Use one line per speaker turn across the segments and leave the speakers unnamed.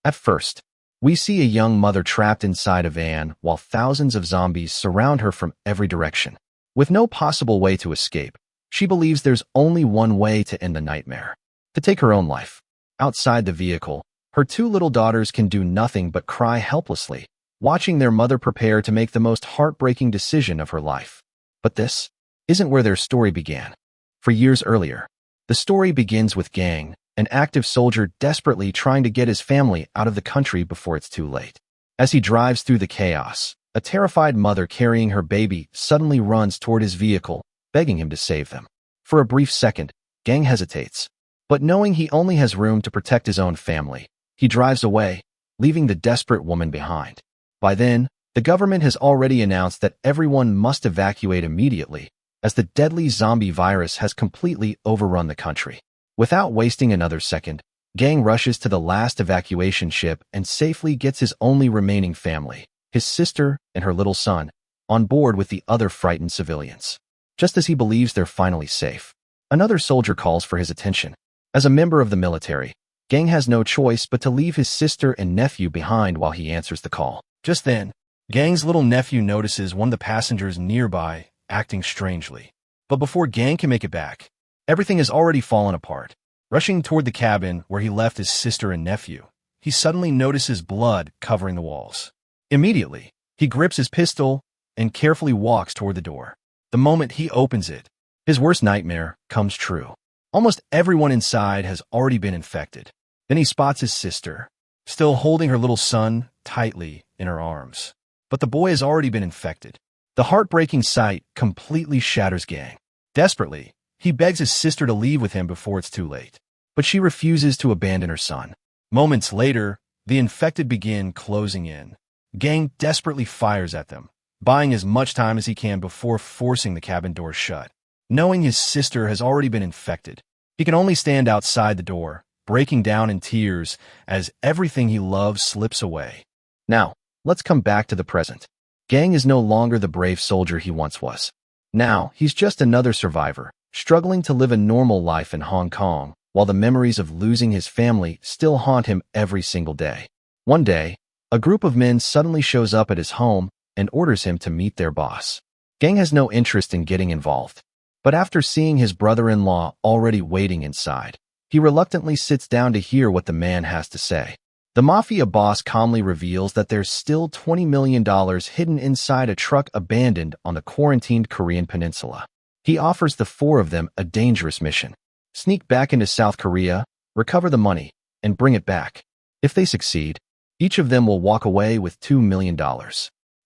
At first, we see a young mother trapped inside a van while thousands of zombies surround her from every direction. With no possible way to escape, she believes there's only one way to end the nightmare: to take her own life. Outside the vehicle, her two little daughters can do nothing but cry helplessly, watching their mother prepare to make the most heartbreaking decision of her life. But this isn't where their story began. For years earlier, the story begins with Gang, an active soldier desperately trying to get his family out of the country before it's too late. As he drives through the chaos, a terrified mother carrying her baby suddenly runs toward his vehicle, begging him to save them. For a brief second, Gang hesitates, but knowing he only has room to protect his own family, he drives away, leaving the desperate woman behind. By then, the government has already announced that everyone must evacuate immediately, as the deadly zombie virus has completely overrun the country. Without wasting another second, Gang rushes to the last evacuation ship and safely gets his only remaining family, his sister and her little son, on board with the other frightened civilians. Just as he believes they're finally safe, another soldier calls for his attention. As a member of the military, Gang has no choice but to leave his sister and nephew behind while he answers the call. Just then, Gang's little nephew notices one of the passengers nearby acting strangely. But before Gang can make it back, everything has already fallen apart. Rushing toward the cabin where he left his sister and nephew, he suddenly notices blood covering the walls. Immediately, he grips his pistol and carefully walks toward the door. The moment he opens it, his worst nightmare comes true. Almost everyone inside has already been infected. Then he spots his sister, still holding her little son tightly in her arms. But the boy has already been infected. The heartbreaking sight completely shatters Gang. Desperately, he begs his sister to leave with him before it's too late. But she refuses to abandon her son. Moments later, the infected begin closing in. Gang desperately fires at them, buying as much time as he can before forcing the cabin door shut. Knowing his sister has already been infected, he can only stand outside the door, breaking down in tears as everything he loves slips away. Now, let's come back to the present. Gang is no longer the brave soldier he once was. Now, he's just another survivor, struggling to live a normal life in Hong Kong, while the memories of losing his family still haunt him every single day. One day, a group of men suddenly shows up at his home and orders him to meet their boss. Gang has no interest in getting involved. But after seeing his brother-in-law already waiting inside, he reluctantly sits down to hear what the man has to say. The mafia boss calmly reveals that there's still $20 million hidden inside a truck abandoned on the quarantined Korean peninsula. He offers the four of them a dangerous mission: sneak back into South Korea, recover the money, and bring it back. If they succeed, each of them will walk away with $2 million.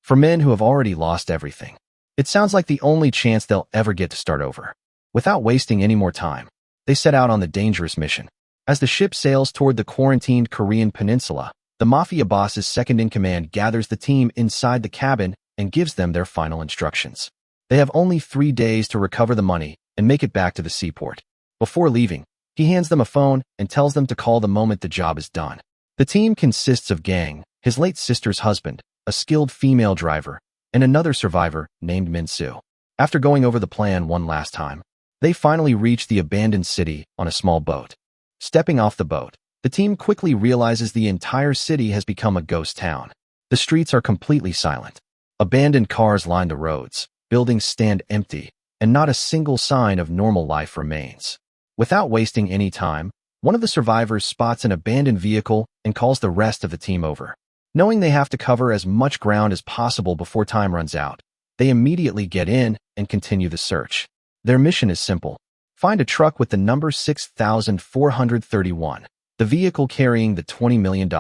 For men who have already lost everything, it sounds like the only chance they'll ever get to start over. Without wasting any more time, they set out on the dangerous mission. As the ship sails toward the quarantined Korean peninsula, the mafia boss's second-in-command gathers the team inside the cabin and gives them their final instructions. They have only 3 days to recover the money and make it back to the seaport. Before leaving, he hands them a phone and tells them to call the moment the job is done. The team consists of Gang, his late sister's husband, a skilled female driver, and another survivor named Min-soo. After going over the plan one last time, they finally reach the abandoned city on a small boat. Stepping off the boat, the team quickly realizes the entire city has become a ghost town. The streets are completely silent. Abandoned cars line the roads, buildings stand empty, and not a single sign of normal life remains. Without wasting any time, one of the survivors spots an abandoned vehicle and calls the rest of the team over. Knowing they have to cover as much ground as possible before time runs out, they immediately get in and continue the search. Their mission is simple: find a truck with the number 6431, the vehicle carrying the $20 million.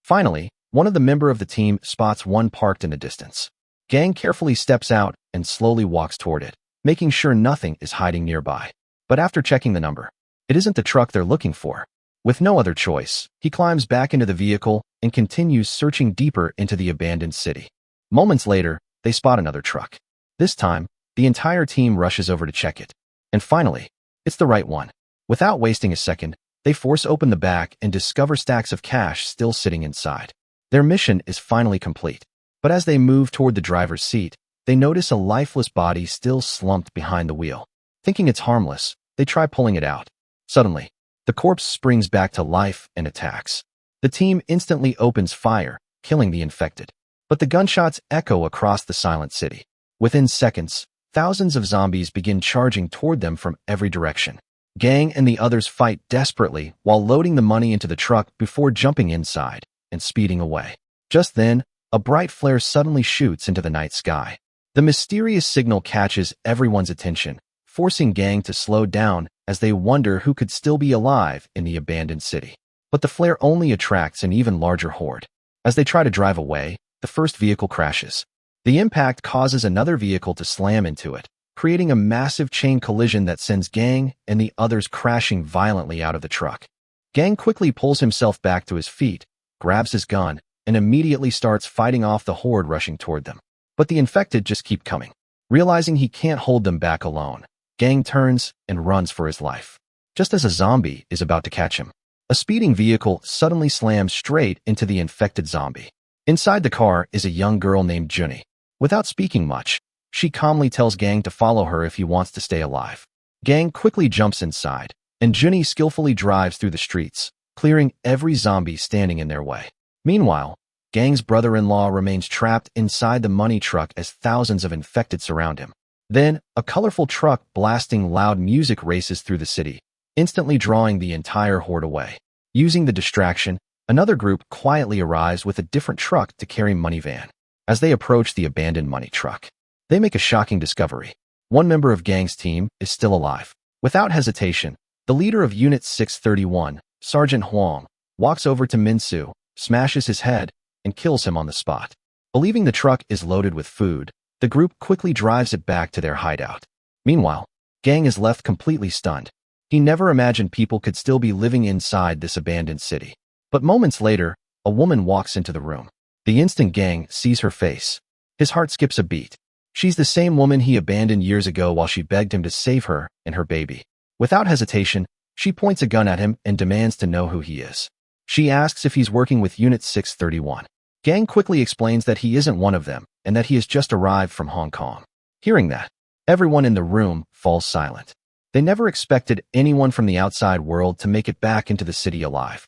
Finally, one of the members of the team spots one parked in the distance. Gang carefully steps out and slowly walks toward it, making sure nothing is hiding nearby. But after checking the number, it isn't the truck they're looking for. With no other choice, he climbs back into the vehicle and continues searching deeper into the abandoned city. Moments later, they spot another truck. This time, the entire team rushes over to check it. And finally, it's the right one. Without wasting a second, they force open the back and discover stacks of cash still sitting inside. Their mission is finally complete. But as they move toward the driver's seat, they notice a lifeless body still slumped behind the wheel. Thinking it's harmless, they try pulling it out. Suddenly, the corpse springs back to life and attacks. The team instantly opens fire, killing the infected. But the gunshots echo across the silent city. Within seconds, thousands of zombies begin charging toward them from every direction. Gang and the others fight desperately while loading the money into the truck before jumping inside and speeding away. Just then, a bright flare suddenly shoots into the night sky. The mysterious signal catches everyone's attention, forcing Gang to slow down as they wonder who could still be alive in the abandoned city. But the flare only attracts an even larger horde. As they try to drive away, the first vehicle crashes. The impact causes another vehicle to slam into it, creating a massive chain collision that sends Gang and the others crashing violently out of the truck. Gang quickly pulls himself back to his feet, grabs his gun, and immediately starts fighting off the horde rushing toward them. But the infected just keep coming. Realizing he can't hold them back alone, Gang turns and runs for his life. Just as a zombie is about to catch him, a speeding vehicle suddenly slams straight into the infected zombie. Inside the car is a young girl named Junny. Without speaking much, she calmly tells Gang to follow her if he wants to stay alive. Gang quickly jumps inside, and Junny skillfully drives through the streets, clearing every zombie standing in their way. Meanwhile, Gang's brother-in-law remains trapped inside the money truck as thousands of infected surround him. Then, a colorful truck blasting loud music races through the city, instantly drawing the entire horde away. Using the distraction, another group quietly arrives with a different truck to carry money van. As they approach the abandoned money truck, they make a shocking discovery. One member of Gang's team is still alive. Without hesitation, the leader of Unit 631, Sergeant Huang, walks over to Minsu, smashes his head, and kills him on the spot. Believing the truck is loaded with food, the group quickly drives it back to their hideout. Meanwhile, Gang is left completely stunned. He never imagined people could still be living inside this abandoned city. But moments later, a woman walks into the room. The instant Gang sees her face, his heart skips a beat. She's the same woman he abandoned years ago while she begged him to save her and her baby. Without hesitation, she points a gun at him and demands to know who he is. She asks if he's working with Unit 631. Gang quickly explains that he isn't one of them and that he has just arrived from Hong Kong. Hearing that, everyone in the room falls silent. They never expected anyone from the outside world to make it back into the city alive.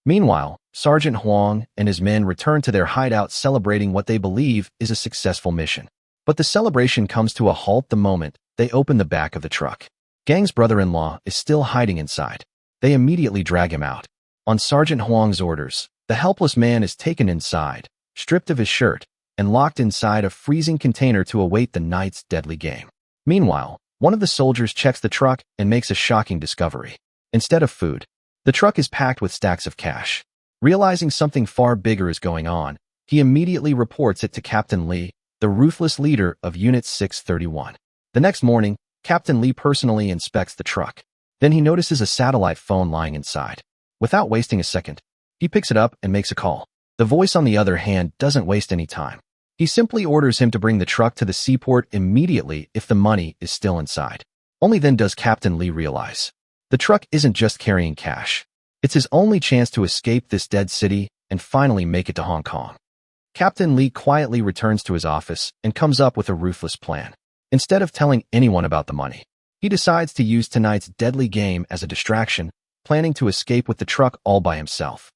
Meanwhile, Sergeant Huang and his men return to their hideout celebrating what they believe is a successful mission. But the celebration comes to a halt the moment they open the back of the truck. Gang's brother-in-law is still hiding inside. They immediately drag him out. On Sergeant Huang's orders, the helpless man is taken inside, stripped of his shirt, and locked inside a freezing container to await the night's deadly game. Meanwhile, one of the soldiers checks the truck and makes a shocking discovery. Instead of food, the truck is packed with stacks of cash. Realizing something far bigger is going on, he immediately reports it to Captain Lee, the ruthless leader of Unit 631. The next morning, Captain Lee personally inspects the truck. Then he notices a satellite phone lying inside. Without wasting a second, he picks it up and makes a call. The voice on the other hand doesn't waste any time. He simply orders him to bring the truck to the seaport immediately if the money is still inside. Only then does Captain Lee realize the truck isn't just carrying cash. It's his only chance to escape this dead city and finally make it to Hong Kong. Captain Lee quietly returns to his office and comes up with a ruthless plan. Instead of telling anyone about the money, he decides to use tonight's deadly game as a distraction, planning to escape with the truck all by himself.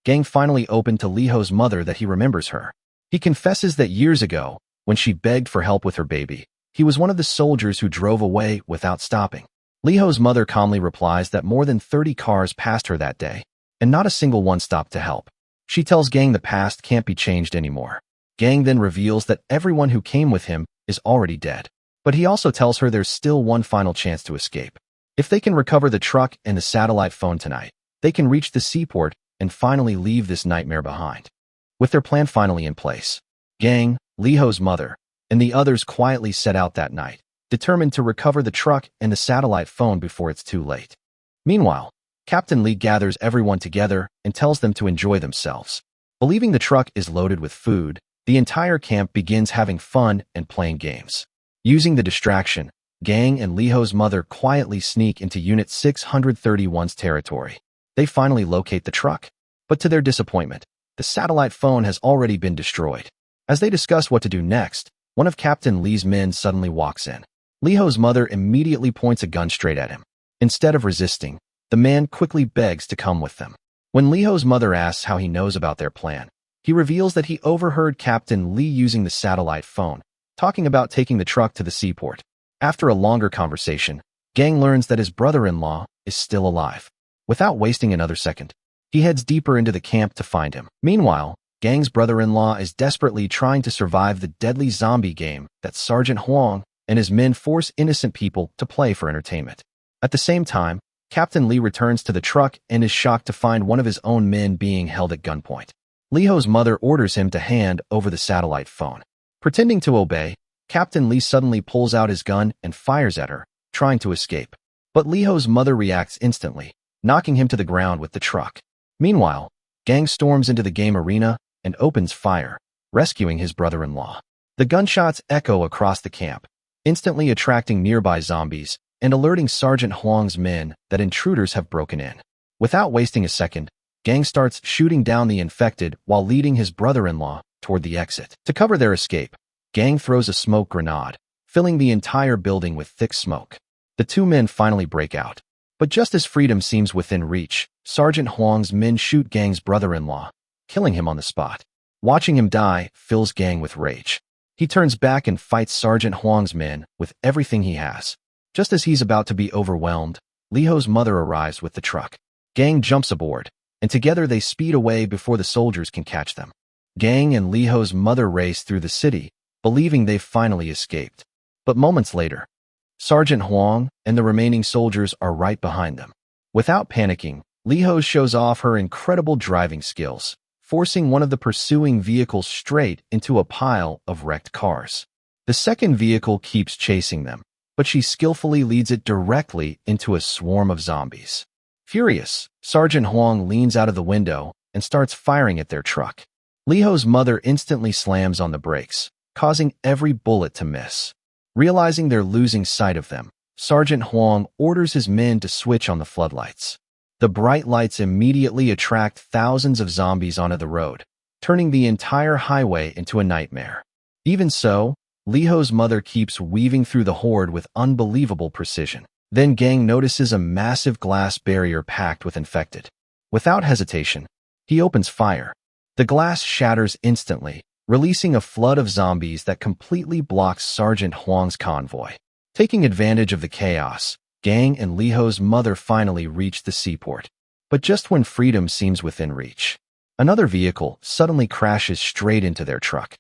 Gang finally opened to Li Ho's mother that he remembers her. He confesses that years ago, when she begged for help with her baby, he was one of the soldiers who drove away without stopping. Li Ho's mother calmly replies that more than 30 cars passed her that day, and not a single one stopped to help. She tells Gang the past can't be changed anymore. Gang then reveals that everyone who came with him is already dead. But he also tells her there's still one final chance to escape. If they can recover the truck and the satellite phone tonight, they can reach the seaport and finally leave this nightmare behind. With their plan finally in place, Gang, Li Ho's mother, and the others quietly set out that night, determined to recover the truck and the satellite phone before it's too late. Meanwhile, Captain Lee gathers everyone together and tells them to enjoy themselves. Believing the truck is loaded with food, the entire camp begins having fun and playing games. Using the distraction, Gang and Li Ho's mother quietly sneak into Unit 631's territory. They finally locate the truck, but to their disappointment, the satellite phone has already been destroyed. As they discuss what to do next, one of Captain Lee's men suddenly walks in. Li Ho's mother immediately points a gun straight at him. Instead of resisting, the man quickly begs to come with them. When Liho's mother asks how he knows about their plan, he reveals that he overheard Captain Lee using the satellite phone, talking about taking the truck to the seaport. After a longer conversation, Gang learns that his brother-in-law is still alive. Without wasting another second, he heads deeper into the camp to find him. Meanwhile, Gang's brother-in-law is desperately trying to survive the deadly zombie game that Sergeant Huang and his men force innocent people to play for entertainment. At the same time, Captain Lee returns to the truck and is shocked to find one of his own men being held at gunpoint. Liho's mother orders him to hand over the satellite phone. Pretending to obey, Captain Lee suddenly pulls out his gun and fires at her, trying to escape. But Liho's mother reacts instantly, knocking him to the ground with the truck. Meanwhile, Gang storms into the game arena and opens fire, rescuing his brother-in-law. The gunshots echo across the camp, instantly attracting nearby zombies and alerting Sergeant Huang's men that intruders have broken in. Without wasting a second, Gang starts shooting down the infected while leading his brother-in-law toward the exit. To cover their escape, Gang throws a smoke grenade, filling the entire building with thick smoke. The two men finally break out. But just as freedom seems within reach, Sergeant Huang's men shoot Gang's brother-in-law, killing him on the spot. Watching him die fills Gang with rage. He turns back and fights Sergeant Huang's men with everything he has. Just as he's about to be overwhelmed, Liho's mother arrives with the truck. Gang jumps aboard, and together they speed away before the soldiers can catch them. Gang and Liho's mother race through the city, believing they've finally escaped. But moments later, Sergeant Huang and the remaining soldiers are right behind them. Without panicking, Liho shows off her incredible driving skills, forcing one of the pursuing vehicles straight into a pile of wrecked cars. The second vehicle keeps chasing them, but she skillfully leads it directly into a swarm of zombies. Furious, Sergeant Huang leans out of the window and starts firing at their truck. Liho's mother instantly slams on the brakes, causing every bullet to miss. Realizing they're losing sight of them, Sergeant Huang orders his men to switch on the floodlights. The bright lights immediately attract thousands of zombies onto the road, turning the entire highway into a nightmare. Even so, Liho's mother keeps weaving through the horde with unbelievable precision. Then Gang notices a massive glass barrier packed with infected. Without hesitation, he opens fire. The glass shatters instantly, releasing a flood of zombies that completely blocks Sergeant Huang's convoy. Taking advantage of the chaos, Gang and Liho's mother finally reach the seaport. But just when freedom seems within reach, another vehicle suddenly crashes straight into their truck.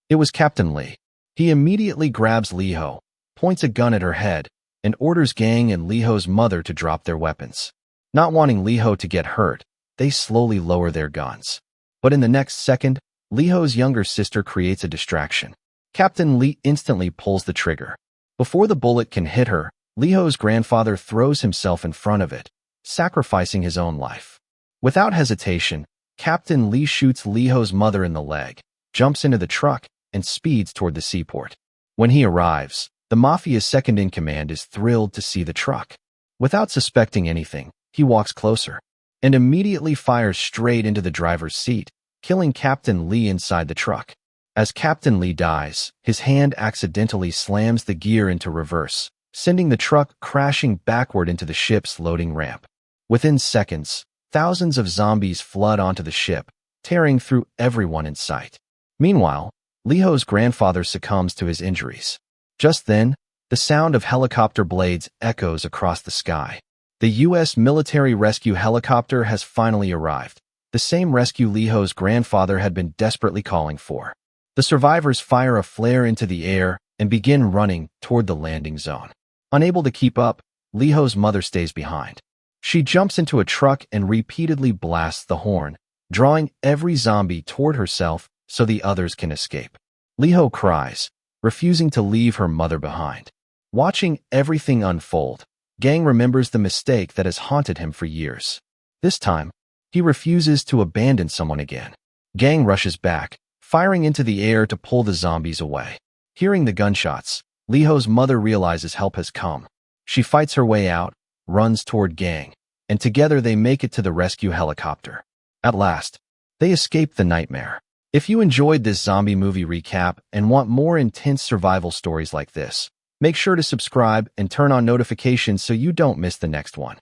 It was Captain Lee. He immediately grabs Liho, points a gun at her head, and orders Gang and Liho's mother to drop their weapons. Not wanting Liho to get hurt, they slowly lower their guns. But in the next second, Liho's younger sister creates a distraction. Captain Lee instantly pulls the trigger. Before the bullet can hit her, Liho's grandfather throws himself in front of it, sacrificing his own life. Without hesitation, Captain Lee shoots Liho's mother in the leg, jumps into the truck, and speeds toward the seaport. When he arrives, the Mafia's second-in-command is thrilled to see the truck. Without suspecting anything, he walks closer and immediately fires straight into the driver's seat, killing Captain Lee inside the truck. As Captain Lee dies, his hand accidentally slams the gear into reverse, sending the truck crashing backward into the ship's loading ramp. Within seconds, thousands of zombies flood onto the ship, tearing through everyone in sight. Meanwhile, Liho's grandfather succumbs to his injuries. Just then, the sound of helicopter blades echoes across the sky. The U.S. military rescue helicopter has finally arrived, the same rescue Liho's grandfather had been desperately calling for. The survivors fire a flare into the air and begin running toward the landing zone. Unable to keep up, Liho's mother stays behind. She jumps into a truck and repeatedly blasts the horn, drawing every zombie toward herself so the others can escape. Liho cries, refusing to leave her mother behind. Watching everything unfold, Gang remembers the mistake that has haunted him for years. This time, he refuses to abandon someone again. Gang rushes back, firing into the air to pull the zombies away. Hearing the gunshots, Liho's mother realizes help has come. She fights her way out, runs toward Gang, and together they make it to the rescue helicopter. At last, they escape the nightmare. If you enjoyed this zombie movie recap and want more intense survival stories like this, make sure to subscribe and turn on notifications so you don't miss the next one.